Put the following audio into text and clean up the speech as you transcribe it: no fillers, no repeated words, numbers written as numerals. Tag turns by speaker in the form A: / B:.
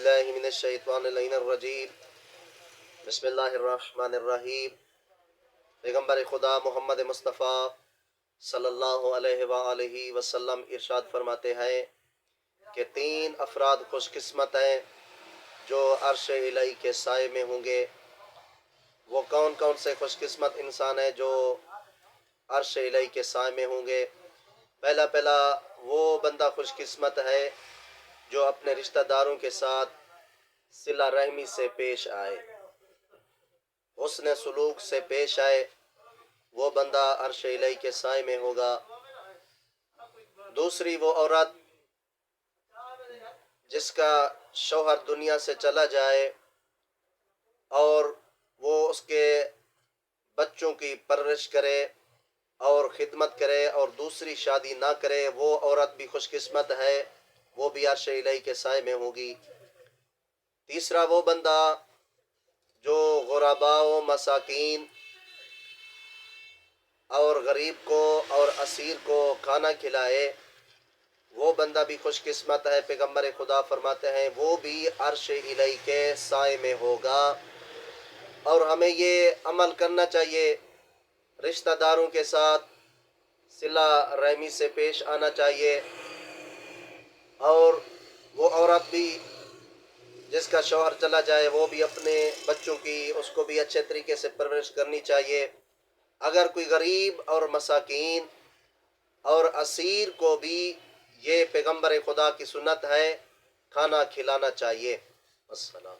A: باللہ من الشیطان اللعین الرجیم بسم اللہ الرحمن الرحیم۔ پیغمبر خدا محمد مصطفیٰ صلی اللہ علیہ وآلہ وسلم ارشاد فرماتے ہیں کہ 3 افراد خوش قسمت ہیں جو عرش الہی کے سائے میں ہوں گے۔ وہ کون کون سے خوش قسمت انسان ہیں جو عرش الہی کے سائے میں ہوں گے؟ پہلا وہ بندہ خوش قسمت ہے جو اپنے رشتہ داروں کے ساتھ صلہ رحمی سے پیش آئے، حسن سلوک سے پیش آئے، وہ بندہ عرش الہی کے سائے میں ہوگا۔ دوسری وہ عورت جس کا شوہر دنیا سے چلا جائے اور وہ اس کے بچوں کی پرورش کرے اور خدمت کرے اور دوسری شادی نہ کرے، وہ عورت بھی خوش قسمت ہے، وہ بھی عرش الہی کے سائے میں ہوگی۔ تیسرا وہ بندہ جو غرباء و مساکین اور غریب کو اور اسیر کو کھانا کھلائے، وہ بندہ بھی خوش قسمت ہے۔ پیغمبر خدا فرماتے ہیں وہ بھی عرش الہی کے سائے میں ہوگا۔ اور ہمیں یہ عمل کرنا چاہیے، رشتہ داروں کے ساتھ صلہ رحمی سے پیش آنا چاہیے، اور وہ عورت بھی جس کا شوہر چلا جائے وہ بھی اپنے بچوں کی اس کو بھی اچھے طریقے سے پرورش کرنی چاہیے۔ اگر کوئی غریب اور مساکین اور اسیر کو بھی یہ پیغمبر خدا کی سنت ہے، کھانا کھلانا چاہیے۔ السلام۔